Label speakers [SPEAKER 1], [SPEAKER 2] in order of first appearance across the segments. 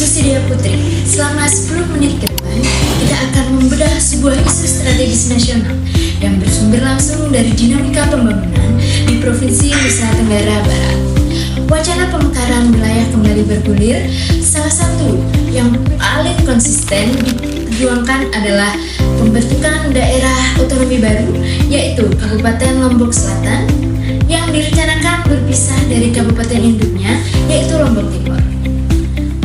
[SPEAKER 1] Lucidia Putri. Selama 10 menit ke depan, kita akan membedah sebuah isu strategis nasional yang bersumber langsung dari dinamika pembangunan di Provinsi Nusa Tenggara Barat. Wacana pemekaran wilayah kembali bergulir. Salah satu yang paling konsisten diperjuangkan adalah pembentukan daerah otonomi baru, yaitu Kabupaten Lombok Selatan, yang direncanakan berpisah dari kabupaten induknya, yaitu Lombok Timur.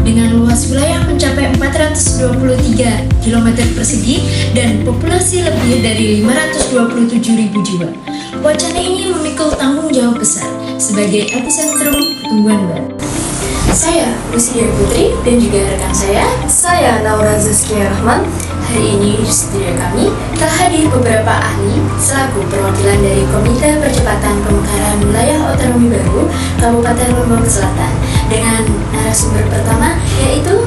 [SPEAKER 1] Dengan luas wilayah mencapai 423 km persegi dan populasi lebih dari 527.000 jiwa, wacana ini memikul tanggung jawab besar sebagai epicentrum pertumbuhan baru. Saya Lucidia Putri dan juga rekan saya Naura Zaskia Rahman. Hari ini di studio kami telah hadir beberapa ahli selaku perwakilan dari Komite Percepatan Pemekaran Wilayah Otonomi Baru Kabupaten Lombok Selatan dengan narasumber pertama yaitu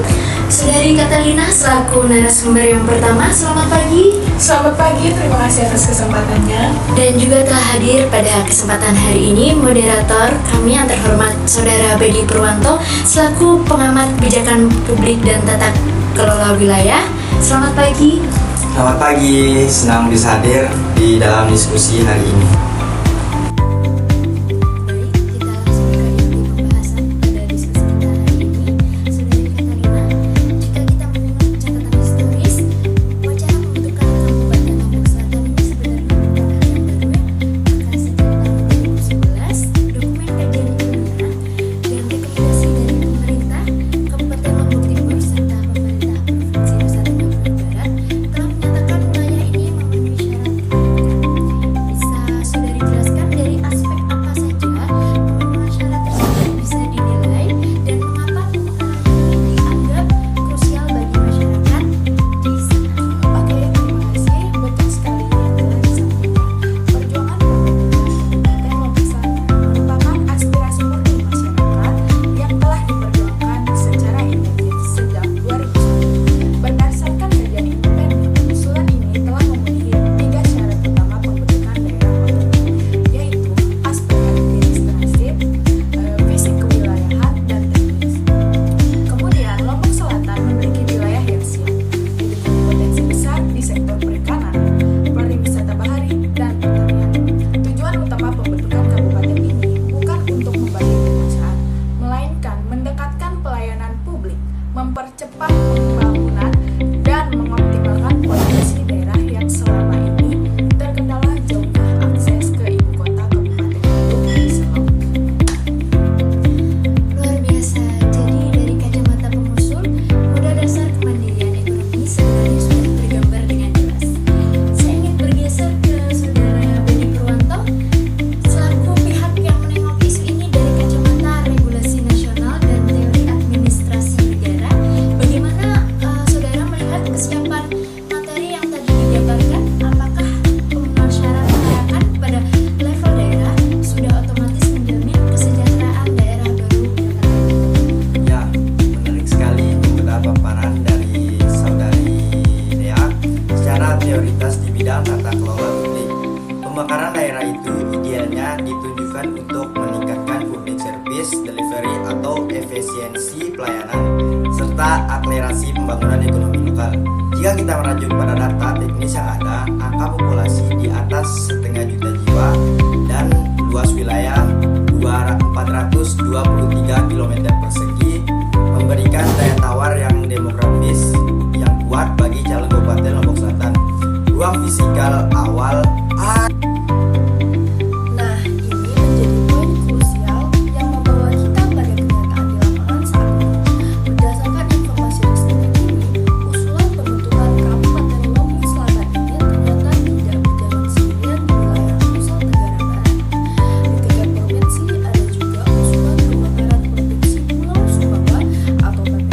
[SPEAKER 1] Saudari Catalina selaku narasumber yang pertama. Selamat pagi.
[SPEAKER 2] Selamat pagi, terima kasih atas kesempatannya.
[SPEAKER 1] Dan juga telah hadir pada kesempatan hari ini moderator kami yang terhormat Saudara Bedi Purwanto selaku pengamat kebijakan publik dan tata kelola wilayah. Selamat pagi.
[SPEAKER 3] Selamat pagi, senang bisa hadir di dalam diskusi hari ini.
[SPEAKER 2] Mempercepat pembangunan dan mengoptimalkan potensi daerah yang selama ini terkendala jauhnya akses ke ibu kota Kabupaten Lombok Selatan.
[SPEAKER 1] Luar biasa. Jadi dari kacamata pengusul, modal dasar kemandirian ekonomi sebenarnya sudah tergambar dengan jelas. Saya ingin bergeser ke Saudara Bedi Purwanto selaku pihak yang menengok isu ini dari kacamata regulasi nasional dan teori administrasi negara. Bagaimana saudara melihat kesiapan materi yang tadi dijabarkan? Apakah pemenuhan syarat kelayakan pada level daerah sudah otomatis menjamin kesejahteraan daerah baru?
[SPEAKER 3] Ya, menarik sekali mendengar paparan dari Saudari Dea secara teoritas di bidang tata kelola publik. Pemekaran daerah itu idealnya ditujukan untuk meningkatkan public service delivery atau efisiensi pelayanan serta akselerasi pembangunan ekonomi lokal. Jika kita merujuk pada data teknis yang ada, angka populasi di atas 1,5 juta jiwa dan luas wilayah 423 km persegi memberikan daya tawar yang demografis yang kuat bagi calon Kabupaten Lombok Selatan. Ruang fisikal awal
[SPEAKER 2] Nah, ini menjadi poin krusial yang membawa kita pada kenyataan di lapangan saat ini. Berdasarkan informasi resmi terkini, usulan pembentukan Kabupaten Lombok Selatan ini ternyata tidak berjalan sendirian di wilayah Nusa Tenggara Barat. Di tingkat provinsi ada juga usulan pemekaran provinsi Pulau Sumbawa atau PPSU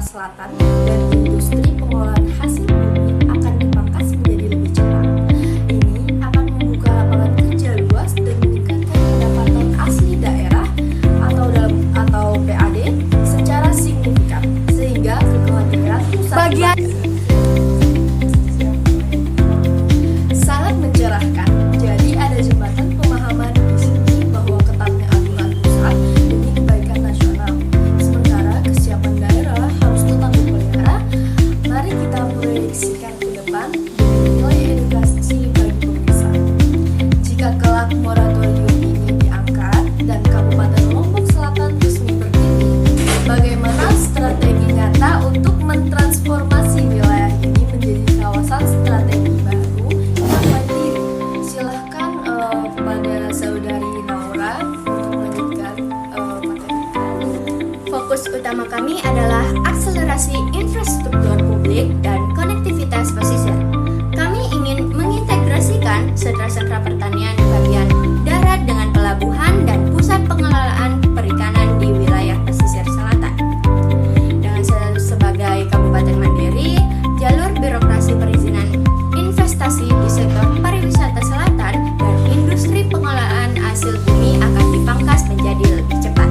[SPEAKER 2] Selatan dan industri pengolahan hasil bumi akan dipangkas menjadi lebih cepat. Ini akan membuka lapangan kerja luas dan meningkatkan pendapatan asli daerah atau PAD secara signifikan, sehingga kekhawatiran pusat sangat mencerahkan. Jadi ada jembatan pemahaman di sini bahwa ketatnya aturan pusat demi kebaikan nasional, sementara kesiapan daerah harus tetap dipelihara. Mari kita proyeksikan ke depan demi nilai edukasi bagi pemirsa. Jika kelak moratorium ini diangkat dan Kabupaten Lombok Selatan resmi berdiri, bagaimana strategi nyata untuk mentransformasi wilayah ini menjadi kawasan strategi baru yang mandiri? Silahkan kepada Saudari Naura untuk melanjutkan materi.
[SPEAKER 4] Fokus utama kami adalah akselerasi infrastruktur publik dan konektivitas pesisir. Kami ingin mengintegrasikan sentra-sentra pertanian bagian darat dengan pelabuhan dan pusat pengelolaan perikanan di wilayah pesisir selatan. Dengan sebagai kabupaten mandiri, jalur birokrasi perizinan investasi di sektor pariwisata selatan dan industri pengolahan hasil bumi akan dipangkas menjadi lebih cepat.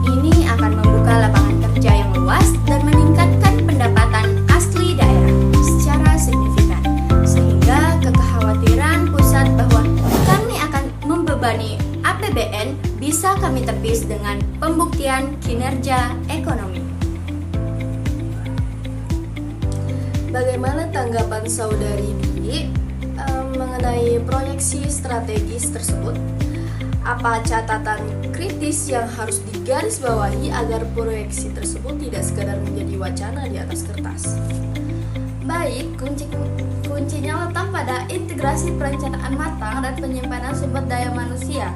[SPEAKER 4] Ini akan membuka lapangan kerja yang luas dan meningkatkan pendapatan asli daerah secara signifikan, sehingga kekhawatiran pusat bahwa kami akan membebani APBN bisa kami tepis dengan pembuktian kinerja ekonomi.
[SPEAKER 2] Bagaimana tanggapan Saudari Dwi mengenai proyeksi strategis tersebut? Apa catatan kritis yang harus digarisbawahi agar proyeksi tersebut tidak sekadar menjadi wacana di atas kertas?
[SPEAKER 5] Baik, kuncinya letak pada integrasi perencanaan matang dan penyimpanan sumber daya manusia.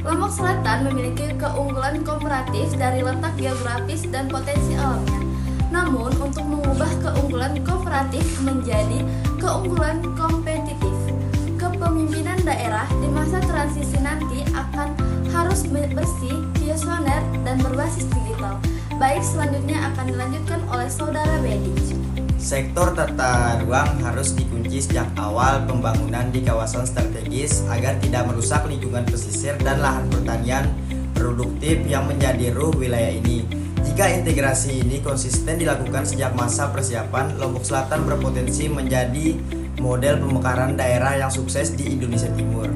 [SPEAKER 5] Lombok Selatan memiliki keunggulan komparatif dari letak geografis dan potensi alamnya. Namun, untuk mengubah keunggulan komparatif menjadi keunggulan kompetitif, kepemimpinan daerah di masa transisi nanti akan harus bersih, visioner, dan berbasis digital. Baik, selanjutnya akan dilanjutkan oleh Saudara Bedi.
[SPEAKER 3] Sektor tata ruang harus dikunci sejak awal pembangunan di kawasan strategis agar tidak merusak lingkungan pesisir dan lahan pertanian produktif yang menjadi ruh wilayah ini. Jika integrasi ini konsisten dilakukan sejak masa persiapan, Lombok Selatan berpotensi menjadi model pemekaran daerah yang sukses di Indonesia Timur.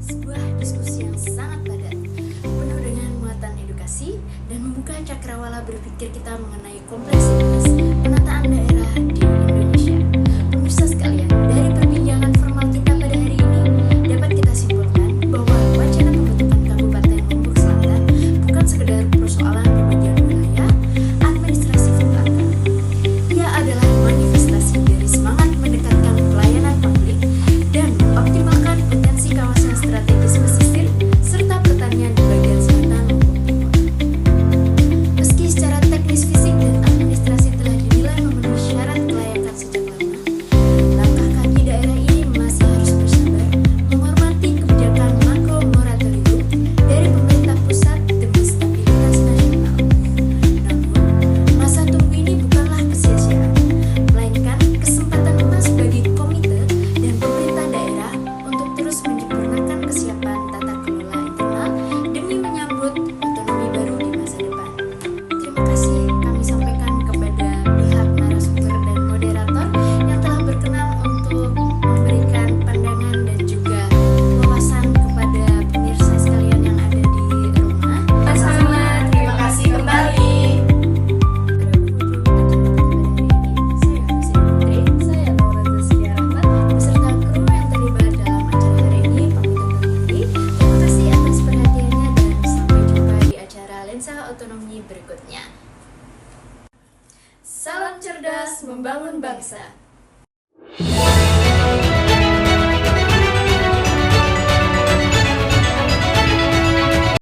[SPEAKER 1] Sebuah diskusi yang sangat padat, penuh dengan muatan edukasi dan membuka cakrawala berpikir kita mengenai kompleksitas penataan daerah di Indonesia. Pemirsa sekalian, dari perbincangan formal kita pada hari ini dapat kita simpulkan bahwa wacana pembentukan Kabupaten Lombok Selatan bukan sekedar persoalan pembagian wilayah administrasi belaka. Ia adalah manifestasi dari semangat mendekatkan pelayanan publik dan mengoptimalkan potensi kawasan strategis pesisir serta pertanian di bagian selatan Lombok Timur. Meski secara teknis fisik dan administrasi telah dinilai memenuhi syarat kelayakan sejak lama, langkah kaki daerah ini masih harus bersabar menghormati kebijakan makro moratorium dari pemerintah pusat demi stabilitas nasional. Namun, masa tunggu ini bukanlah kesia-siaan, melainkan kesempatan emas bagi komite dan pemerintah daerah untuk terus menyempurnakan kesiapan tata kelola internal demi menyambut otonomi baru di masa depan. Terima kasih kami sampaikan kepada pihak narasumber dan moderator yang telah berkenan untuk memberikan pandangan dan juga wawasan kepada pemirsa sekalian yang ada di rumah.
[SPEAKER 4] Sama-sama, terima kasih kembali.
[SPEAKER 2] Saya Laura Zaskia Rahmat
[SPEAKER 1] Beserta kru yang terlibat dalam acara hari ini, pamit undur diri. Terima kasih atas perhatiannya dan sampai jumpa di acara Lensa Otonomi berikutnya.
[SPEAKER 2] Salam cerdas membangun bangsa.